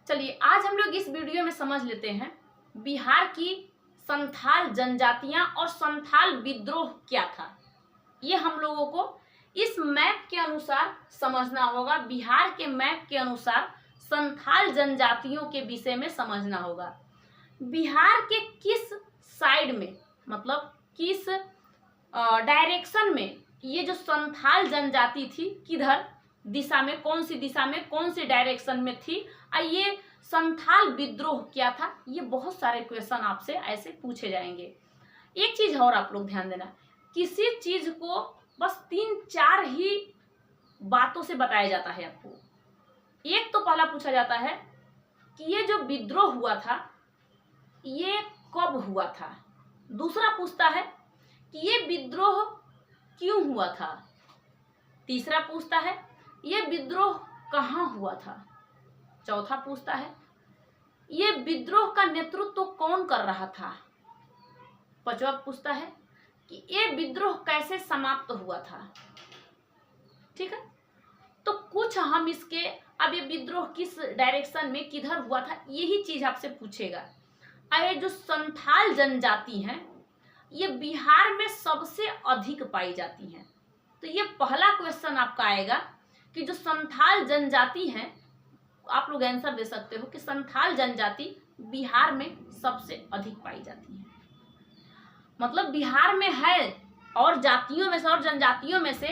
चलिए आज हम लोग इस वीडियो में समझ लेते हैं बिहार की संथाल जनजातियां और संथाल विद्रोह क्या था। ये हम लोगों को इस मैप के अनुसार समझना होगा। बिहार के मैप के अनुसार संथाल जनजातियों के विषय में समझना होगा। बिहार के किस साइड में, मतलब किस डायरेक्शन में ये जो संथाल जनजाति थी, किधर दिशा में, कौन सी दिशा में, कौन सी डायरेक्शन में थी, ये संथाल विद्रोह क्या था। ये बहुत सारे क्वेश्चन आपसे ऐसे पूछे जाएंगे। एक चीज और आप लोग ध्यान देना, किसी चीज को बस 3-4 ही बातों से बताया जाता है आपको। एक तो पहला पूछा जाता है कि ये जो विद्रोह हुआ था ये कब हुआ था। दूसरा पूछता है कि ये विद्रोह क्यों हुआ था। तीसरा पूछता है ये विद्रोह कहाँ हुआ था। चौथा पूछता है ये विद्रोह का नेतृत्व कौन कर रहा था। पांचवा पूछता है कि ये विद्रोह कैसे समाप्त हुआ था। ठीक है, तो कुछ हम इसके, अब ये विद्रोह किस डायरेक्शन में किधर हुआ था, यही चीज आपसे पूछेगा। ये जो संथाल जनजाति हैं ये बिहार में सबसे अधिक पाई जाती हैं। तो ये पहला क्वेश्चन आपका आएगा कि जो संथाल जनजाति हैं, आप लोग आंसर दे सकते हो कि संथाल जनजाति बिहार में सबसे अधिक पाई जाती है। मतलब बिहार में है और जातियों में से और जनजातियों में से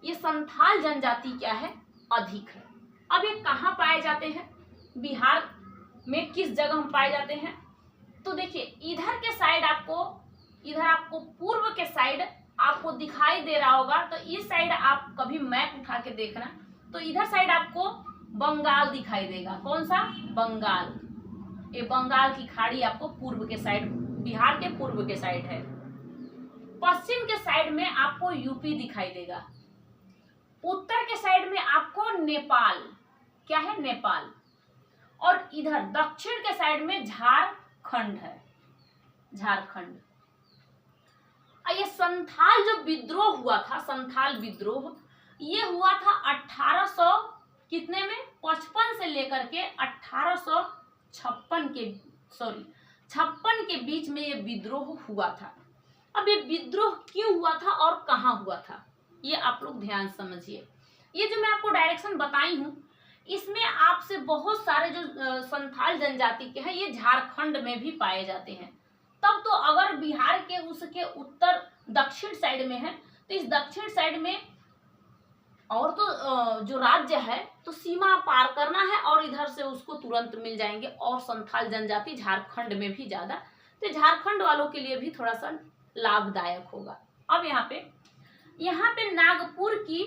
ये संथाल जनजाति क्या है, अधिक है। अब ये कहाँ पाए जाते हैं, बिहार में किस जगह हम पाए जाते हैं। तो देखिए इधर के साइड आपको पूर्व के साइड आपको दिखाई दे रहा होगा। तो इस साइड आप कभी मैप उठा के देखना, तो इधर साइड आपको बंगाल दिखाई देगा। कौन सा, बंगाल। ये बंगाल की खाड़ी आपको पूर्व के साइड, बिहार के पूर्व के साइड है। पश्चिम के साइड में आपको यूपी दिखाई देगा। उत्तर के साइड में आपको नेपाल, क्या है, नेपाल। और इधर दक्षिण के साइड में झारखंड है, झारखंड। ये संथाल जो विद्रोह हुआ था, संथाल विद्रोह ये हुआ था 1800 कितने में, 55 से लेकर के 1856 के बीच में ये विद्रोह हुआ था। अब ये विद्रोह क्यों हुआ था और कहाँ हुआ था, ये आप लोग ध्यान समझिए। ये जो मैं आपको डायरेक्शन बताई हूँ इसमें आपसे बहुत सारे जो संथाल जनजाति के हैं ये झारखंड में भी पाए जाते हैं। तब तो अगर बिहार के उसके उत्तर दक्षिण साइड में है तो इस दक्षिण साइड में और तो जो राज्य है तो सीमा पार करना है और इधर से उसको तुरंत मिल जाएंगे। और संथाल जनजाति झारखंड में भी ज्यादा, तो झारखंड वालों के लिए भी थोड़ा सा लाभदायक होगा। अब यहाँ पे नागपुर की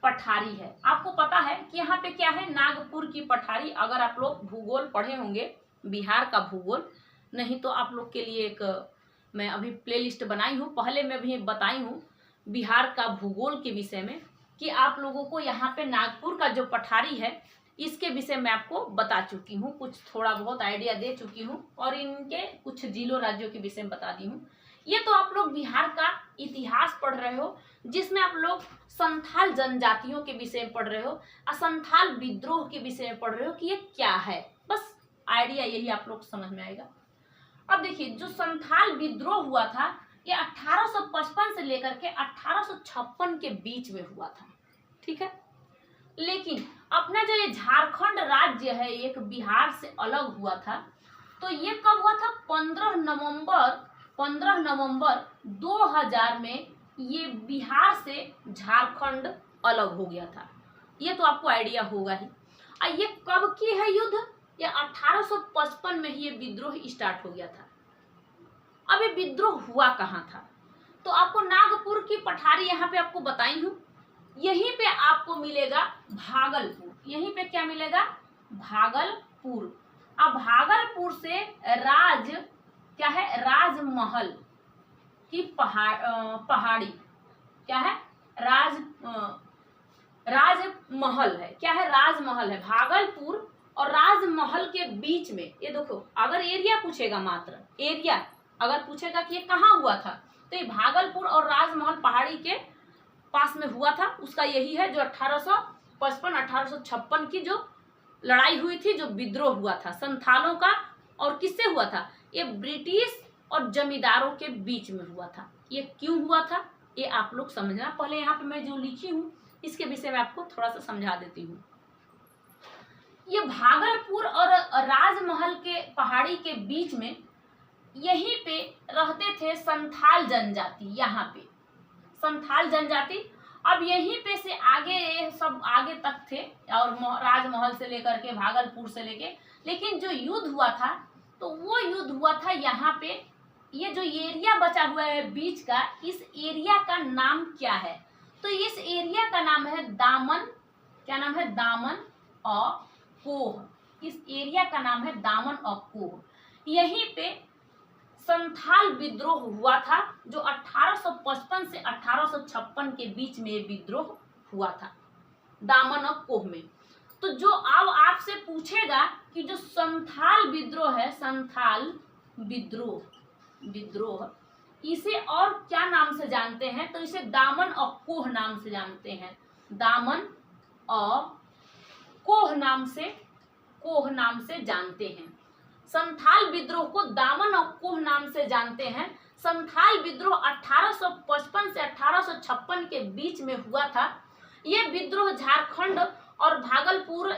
पठारी है। आपको पता है कि यहाँ पे क्या है, नागपुर की पठारी। अगर आप लोग भूगोल पढ़े होंगे, बिहार का भूगोल, नहीं तो आप लोग के लिए एक मैं अभी प्लेलिस्ट बनाई हूँ, पहले मैं भी बताई हूँ बिहार का भूगोल के विषय में, कि आप लोगों को यहाँ पे नागपुर का जो पठारी है इसके विषय में आपको बता चुकी हूँ, कुछ थोड़ा बहुत आइडिया दे चुकी हूँ और इनके कुछ जिलों राज्यों के विषय में बता दी हूँ। ये तो आप लोग बिहार का इतिहास पढ़ रहे हो जिसमें आप लोग संथाल जनजातियों के विषय में पढ़ रहे हो, संथाल विद्रोह के विषय में पढ़ रहे हो कि ये क्या है। बस आइडिया यही आप लोग समझ में आएगा। अब देखिए जो संथाल विद्रोह हुआ था ये 1855 से लेकर के 1856 के बीच में हुआ था। ठीक है, लेकिन अपना जो ये झारखंड राज्य है एक बिहार से अलग हुआ था, तो ये कब हुआ था, 15 नवंबर 2000 में ये बिहार से झारखंड अलग हो गया था। ये तो आपको आइडिया होगा ही। ये कब की है युद्ध, ये 1855 में ही ये विद्रोह स्टार्ट हो गया था। अब ये विद्रोह हुआ कहाँ था, तो आपको नागपुर की पठारी यहाँ पे आपको बताई हूँ। यहीं पे आपको मिलेगा भागलपुर। यहीं पे क्या मिलेगा, भागलपुर। अब भागलपुर से क्या है, राजमहल की पहाड़ी, क्या है, राजमहल है, क्या है, राजमहल है। भागलपुर और राजमहल के बीच में, ये देखो अगर एरिया पूछेगा, मात्र एरिया अगर पूछेगा कि ये कहाँ हुआ था, तो ये भागलपुर और राजमहल पहाड़ी के पास में हुआ था। उसका यही है जो 1855 1856 की जो लड़ाई हुई थी, जो विद्रोह हुआ था संथालों का, और किससे हुआ था? ये ब्रिटिश और जमींदारों के बीच में हुआ था। ये क्यों हुआ था ये आप लोग समझना। पहले यहाँ पे मैं जो लिखी हूँ इसके विषय में आपको थोड़ा सा समझा देती हूँ। ये भागलपुर और राजमहल के पहाड़ी के बीच में यहीं पे रहते थे संथाल जनजाति। यहाँ पे संथाल जनजाति, अब यहीं पे से आगे सब आगे तक थे, और राजमहल से लेकर के भागलपुर से लेके, लेकिन जो युद्ध हुआ था तो वो युद्ध हुआ था यहाँ पे। ये जो एरिया बचा हुआ है बीच का, इस एरिया का नाम क्या है? तो इस एरिया का नाम है दामन। क्या नाम है? दामन और कोह। इस एरिया का नाम है दामन और कोह। यहीं पे संथाल विद्रोह हुआ था, जो 1855 से 1856 के बीच में विद्रोह हुआ था दामन और कोह में। तो जो अब आपसे पूछेगा कि जो संथाल विद्रोह है, संथाल विद्रोह इसे और क्या नाम से जानते हैं? तो इसे दामन और कोह नाम से जानते हैं। दामन और कोह नाम से जानते हैं। संथाल विद्रोह को दामन और कोह नाम से जानते हैं। संथाल विद्रोह 1855 से 1856 के बीच में हुआ था। ये विद्रोह झारखंड और भागलपुर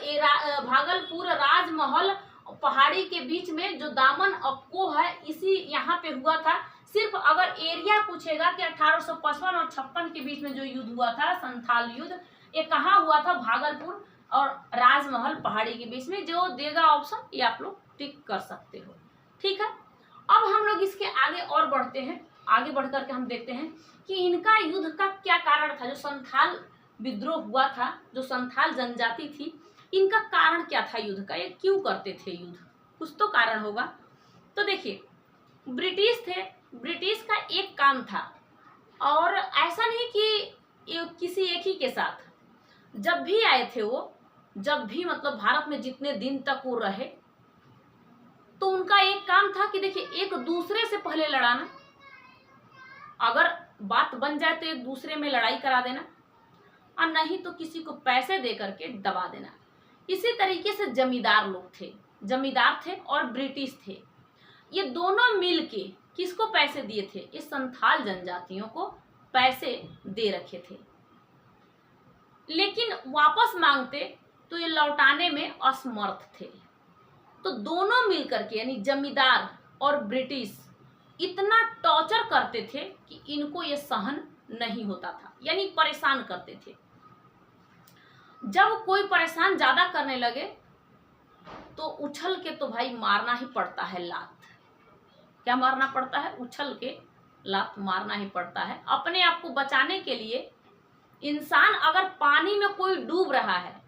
राजमहल पहाड़ी के बीच में जो दामन और कोह है, इसी यहाँ पे हुआ था। सिर्फ अगर एरिया पूछेगा कि 1855 और 56 के बीच में जो युद्ध हुआ था, संथाल युद्ध, ये कहाँ हुआ था? भागलपुर और राजमहल पहाड़ी के बीच में। जो देगा ऑप्शन ये आप लोग टिक कर सकते हो। ठीक है, अब हम लोग इसके आगे और बढ़ते हैं। आगे बढ़ करके हम देखते हैं कि इनका युद्ध का क्या कारण था। जो संथाल विद्रोह हुआ था, जो संथाल जनजाति थी, इनका कारण क्या था युद्ध का? ये क्यों करते थे युद्ध? कुछ तो कारण होगा। तो देखिए, ब्रिटिश थे, ब्रिटिश का एक काम था, और ऐसा नहीं कि किसी एक ही के साथ, जब भी आए थे वो, जब भी मतलब भारत में जितने दिन तक वो रहे, तो उनका एक काम था कि देखिए, एक दूसरे से पहले लड़ाना, अगर बात बन जाए तो एक दूसरे में लड़ाई करा देना, और नहीं तो किसी को पैसे दे करके दबा देना। इसी तरीके से जमींदार लोग थे, जमींदार थे और ब्रिटिश थे। ये दोनों मिलके किसको पैसे दिए थे? इस संथाल जनजातियों को पैसे दे रखे थे, लेकिन वापस मांगते तो ये लौटाने में असमर्थ थे। तो दोनों मिलकर के, यानी जमींदार और ब्रिटिश, इतना टॉर्चर करते थे कि इनको ये सहन नहीं होता था, यानी परेशान करते थे। जब कोई परेशान ज्यादा करने लगे तो उछल के तो भाई मारना ही पड़ता है लात। क्या मारना पड़ता है? उछल के लात मारना ही पड़ता है। अपने आप को बचाने के लिए इंसान, अगर पानी में कोई डूब रहा है,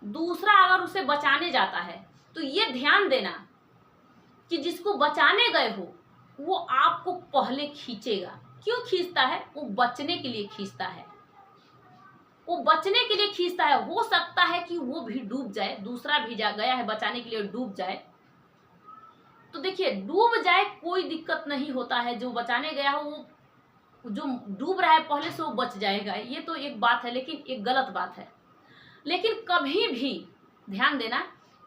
दूसरा अगर उसे बचाने जाता है, तो ये ध्यान देना कि जिसको बचाने गए हो वो आपको पहले खींचेगा। क्यों खींचता है? वो बचने के लिए खींचता है, वो बचने के लिए खींचता है। हो सकता है कि वो भी डूब जाए, दूसरा भी गया है बचाने के लिए, डूब जाए। तो देखिए, डूब जाए कोई दिक्कत नहीं होता है, जो बचाने गया हो, वो जो डूब रहा है पहले से वो बच जाएगा। ये तो एक बात है, लेकिन एक गलत बात है। लेकिन कभी भी ध्यान देना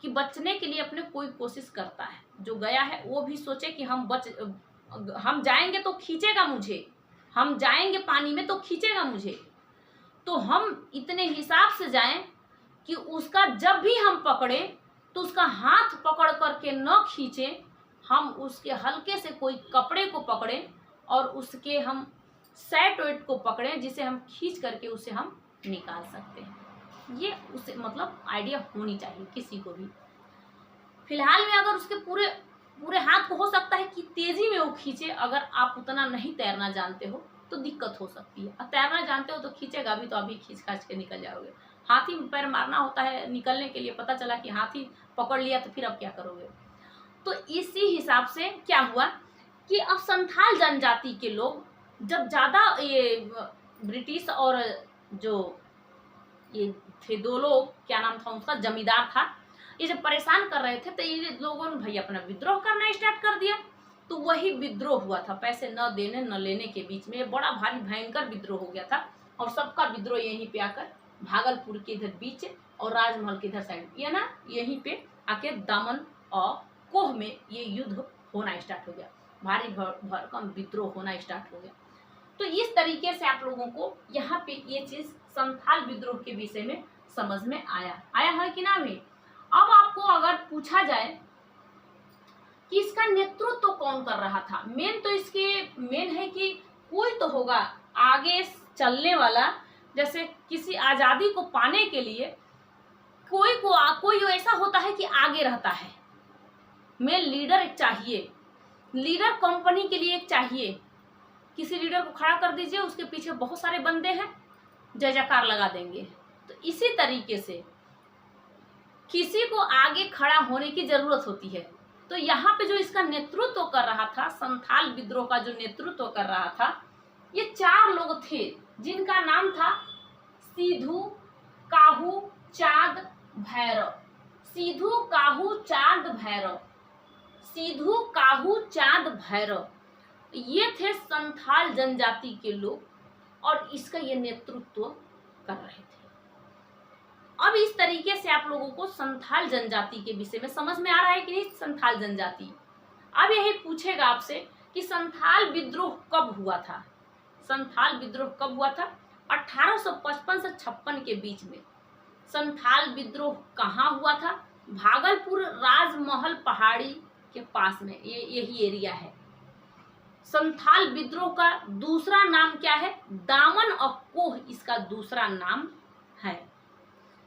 कि बचने के लिए अपने कोई कोशिश करता है, जो गया है वो भी सोचे कि हम जाएंगे तो खींचेगा मुझे, हम जाएंगे पानी में तो खींचेगा मुझे। तो हम इतने हिसाब से जाएं कि उसका जब भी हम पकड़े तो उसका हाथ पकड़ करके न खींचे, हम उसके हल्के से कोई कपड़े को पकड़े और उसके हम सेट वेट को पकड़े, जिसे हम खींच करके उसे हम निकाल सकते हैं। ये उसे मतलब आइडिया होनी चाहिए किसी को भी। फिलहाल में अगर उसके पूरे हाथ को हो सकता है कि तेजी में वो खींचे। अगर आप उतना नहीं तैरना जानते हो तो दिक्कत हो सकती है, और तैरना जानते हो तो खींचेगा भी, तो अभी खींच खाच के निकल जाओगे। हाथी में पैर मारना होता है निकलने के लिए, पता चला कि हाथी पकड़ लिया तो फिर अब क्या करोगे। तो इसी हिसाब से क्या हुआ कि अब संथाल जनजाति के लोग जब ज़्यादा ये ब्रिटिश और जो ये थे दो लोग, क्या नाम था उसका, जमींदार था, ये जब परेशान कर रहे थे तो ये लोगों ने भाई अपना विद्रोह करना स्टार्ट कर दिया। तो वही विद्रोह हुआ था, पैसे न देने न लेने के बीच में बड़ा भारी भयंकर विद्रोह हो गया था। और सबका विद्रोह यहीं पे आकर भागलपुर के इधर बीच और राजमहल के इधर साइड, ये ना यहीं पे आके दामन और कोह में ये युद्ध होना स्टार्ट हो गया, भारी भरकम विद्रोह होना स्टार्ट हो गया। तो इस तरीके से आप लोगों को यहाँ पे ये चीज संथाल विद्रोह के विषय में समझ में आया है कि ना भी। अब आपको अगर पूछा जाए कि इसका नेतृत्व तो कौन कर रहा था, मेन है कि कोई तो होगा आगे चलने वाला, जैसे किसी आजादी को पाने के लिए कोई ऐसा होता है कि आगे रहता है। मेन लीडर एक चाहिए, लीडर कंपनी के लिए एक चाहिए। किसी लीडर को खड़ा कर दीजिए, उसके पीछे बहुत सारे बंदे हैं, जय जयकार लगा देंगे। तो इसी तरीके से किसी को आगे खड़ा होने की जरूरत होती है। तो यहाँ पे जो इसका नेतृत्व कर रहा था, संथाल विद्रोह का जो नेतृत्व कर रहा था, ये 4 लोग थे जिनका नाम था सिद्धू, काहू, चांद, भैरव। सिद्धू, काहू, चांद, भैरव। सिद्धू, काहू, चांद, भैरव, ये थे संथाल जनजाति के लोग और इसका ये नेतृत्व कर रहे थे। अब इस तरीके से आप लोगों को संथाल जनजाति के विषय में समझ में आ रहा है कि नहीं। संथाल जनजाति, अब यही पूछेगा आपसे कि संथाल विद्रोह कब हुआ था। संथाल विद्रोह कब हुआ था? 1855 से 56 के बीच में। संथाल विद्रोह कहाँ हुआ था? भागलपुर राजमहल पहाड़ी के पास में, ये यही एरिया है। संथाल विद्रोह का दूसरा नाम क्या है? दामन और कोह इसका दूसरा नाम है।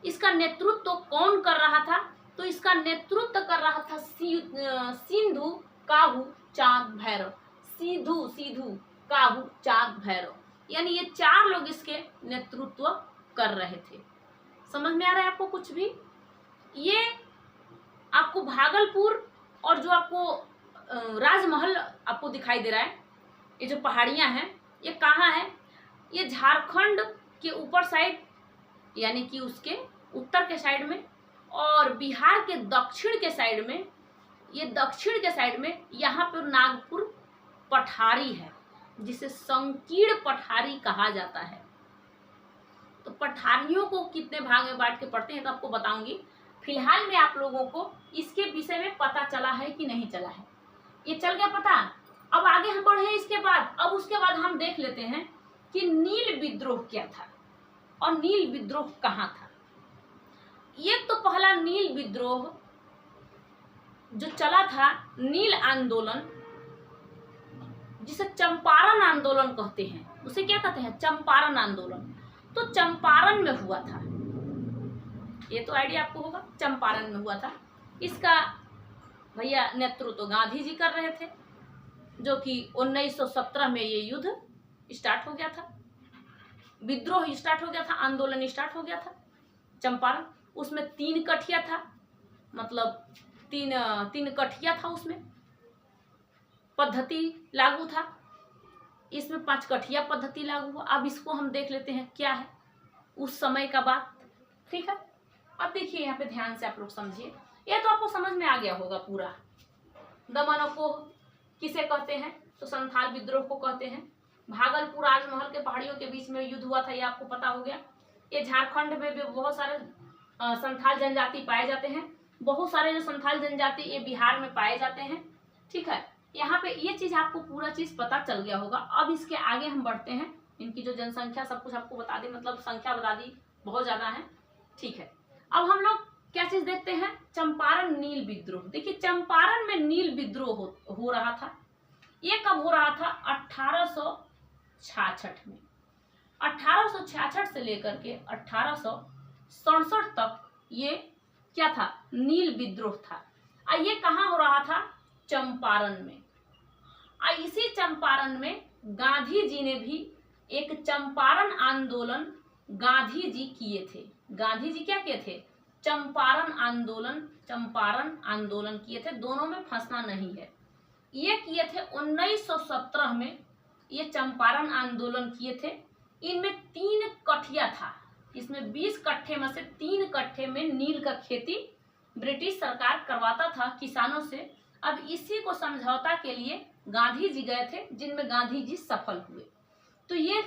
इसका नेतृत्व कौन कर रहा था? तो इसका नेतृत्व कर रहा था सिद्धू, काहू, चांद, भैरव। सिद्धू, काहू, चांद, भैरव, यानी ये 4 लोग इसके नेतृत्व कर रहे थे। समझ में आ रहा है आपको कुछ भी? ये आपको भागलपुर और जो आपको राजमहल आपको दिखाई दे रहा है, ये जो पहाड़ियां हैं, ये कहाँ है? ये झारखंड के ऊपर साइड, यानी कि उसके उत्तर के साइड में, और बिहार के दक्षिण के साइड में, ये दक्षिण के साइड में यहाँ पर नागपुर पठारी है, जिसे संकीर्ण पठारी कहा जाता है। तो पठारियों को कितने भाग में बांट के पढ़ते हैं तो आपको बताऊंगी। फिलहाल में आप लोगों को इसके विषय में पता चला है कि नहीं चला है? ये चल गया पता। अब आगे हम बढ़े इसके बाद, अब उसके बाद हम देख लेते हैं कि नील विद्रोह क्या था और नील विद्रोह कहाँ था। एक तो पहला नील विद्रोह जो चला था, नील आंदोलन, जिसे चंपारण आंदोलन कहते हैं, उसे क्या कहते हैं? चंपारण आंदोलन। तो चंपारण में हुआ था, ये तो आइडिया आपको होगा, चंपारण में हुआ था। इसका भैया नेतृत्व तो गांधी जी कर रहे थे, जो कि 1917 में ये युद्ध स्टार्ट हो गया था, विद्रोह स्टार्ट हो गया था, आंदोलन स्टार्ट हो गया था चंपारण। उसमें 3 कठिया था, मतलब तीन कठिया था, उसमें पद्धति लागू था। इसमें 5 कठिया पद्धति लागू हुआ। अब इसको हम देख लेते हैं क्या है उस समय का बात, ठीक है। अब देखिए यहाँ पे ध्यान से आप लोग समझिए, ये तो आपको समझ में आ गया होगा पूरा। दमन को किसे कहते हैं? तो संथाल विद्रोह को कहते हैं। भागलपुर राजमहल के पहाड़ियों के बीच में युद्ध हुआ था, ये आपको पता हो गया। ये झारखंड में भी बहुत सारे संथाल जनजाति पाए जाते हैं। बहुत सारे जो संथाल जनजाति ये बिहार में पाए जाते हैं, ठीक है। यहाँ पे ये चीज आपको पूरा चीज पता चल गया होगा। अब इसके आगे हम बढ़ते हैं, इनकी जो जनसंख्या सब कुछ आपको बता दी, मतलब संख्या बता दी, बहुत ज्यादा है, ठीक है। अब हम लोग क्या चीज देखते हैं? चंपारण नील विद्रोह। देखिए चंपारण में नील विद्रोह हो रहा था। ये कब हो रहा था? 1866 में। 1866 से लेकर के 1867 तक ये क्या था? नील विद्रोह था। ये कहाँ हो रहा था? चंपारण में। इसी चंपारण में गांधी जी ने भी एक चंपारण आंदोलन गांधी जी किए थे। गांधी जी क्या किए थे? चंपारण आंदोलन किए थे। दोनों में फंसना नहीं है। ये किए थे 1917 में, ये चंपारण आंदोलन किए थे। इनमें 3 कठिया था। इसमें 20 कट्ठे में से 3 कट्ठे में नील का खेती ब्रिटिश सरकार करवाता था किसानों से। अब इसी को समझौता के लिए गांधी जी गए थे, जिनमें गांधी जी सफल हुए। तो ये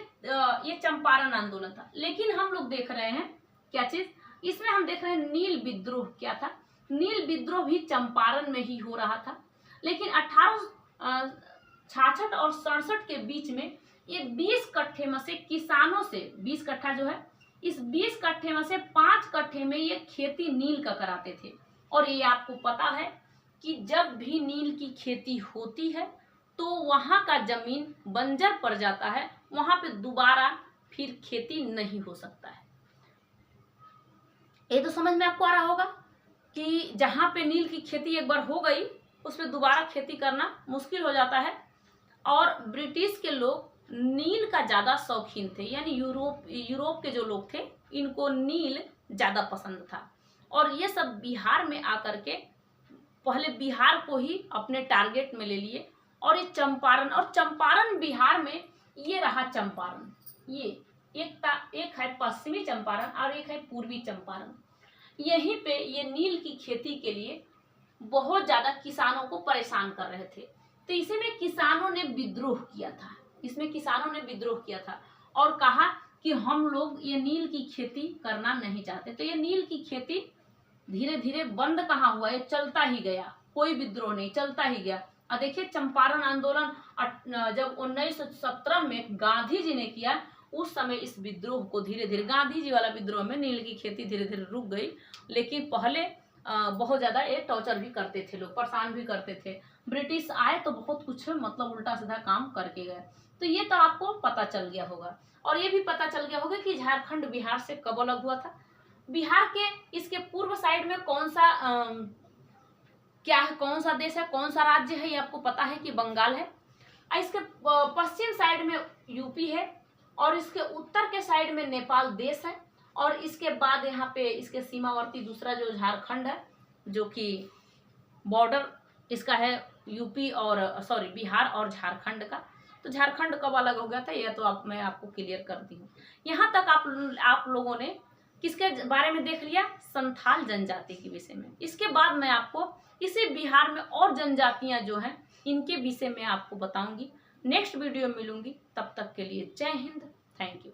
चंपारण आंदोलन था। लेकिन हम लोग देख रहे हैं क्या चीज? इसमें हम देख रहे हैं नील विद्रोह क्या था। नील विद्रोह भी चंपारण में ही हो रहा था, लेकिन 1866 और 67 के बीच में ये 20 कट्ठे में से किसानों से 20 कट्ठा जो है, इस 20 कट्ठे में से 5 कट्ठे में ये खेती नील का कराते थे। और ये आपको पता है कि जब भी नील की खेती होती है तो वहां का जमीन बंजर पड़ जाता है, वहां पे दोबारा फिर खेती नहीं हो सकता है। ये तो समझ में आपको आ रहा होगा कि जहां पे नील की खेती एक बार हो गई उस पर दोबारा खेती करना मुश्किल हो जाता है। और ब्रिटिश के लोग नील का ज्यादा शौकीन थे, यानी यूरोप के जो लोग थे इनको नील ज्यादा पसंद था। और ये सब बिहार में आकर के पहले बिहार को ही अपने टारगेट में ले लिए। और ये चंपारण, और चंपारण बिहार में ये रहा चंपारण, ये एक है पश्चिमी चंपारण और एक है पूर्वी चंपारण। यहीं पे ये नील की खेती के लिए बहुत ज्यादा किसानों को परेशान कर रहे थे। तो इसमें किसानों ने विद्रोह किया था, इसमें किसानों ने विद्रोह किया था और कहा कि हम लोग ये नील की खेती करना नहीं चाहते। तो ये नील की खेती धीरे धीरे बंद कहाँ हुआ, ये चलता ही गया, कोई विद्रोह नहीं, चलता ही गया। और देखिए चंपारण आंदोलन जब 1917 में गांधी जी ने किया, उस समय इस विद्रोह को धीरे धीरे, गांधी जी वाला विद्रोह में नील की खेती धीरे धीरे रुक गई। लेकिन पहले बहुत ज्यादा ये टॉर्चर भी करते थे, लोग परेशान भी करते थे। ब्रिटिश आए तो बहुत कुछ मतलब उल्टा सीधा काम करके गए। तो ये तो आपको पता चल गया होगा। और ये भी पता चल गया होगा कि झारखंड बिहार से कब अलग हुआ था। बिहार के इसके पूर्व साइड में कौन सा क्या है, कौन सा देश है, कौन सा राज्य है, ये आपको पता है कि बंगाल है। इसके पश्चिम साइड में यूपी है और इसके उत्तर के साइड में नेपाल देश है। और इसके बाद यहाँ पे इसके सीमावर्ती दूसरा जो झारखंड है, जो कि बॉर्डर इसका है यूपी और बिहार और झारखंड का। तो झारखंड कब अलग हो गया था यह तो मैं आपको क्लियर करती हूँ। यहाँ तक आप लोगों ने किसके बारे में देख लिया, संथाल जनजाति के विषय में। इसके बाद मैं आपको इसी बिहार में और जनजातियां जो हैं इनके विषय में आपको बताऊंगी। नेक्स्ट वीडियो में मिलूंगी, तब तक के लिए जय हिंद, थैंक यू।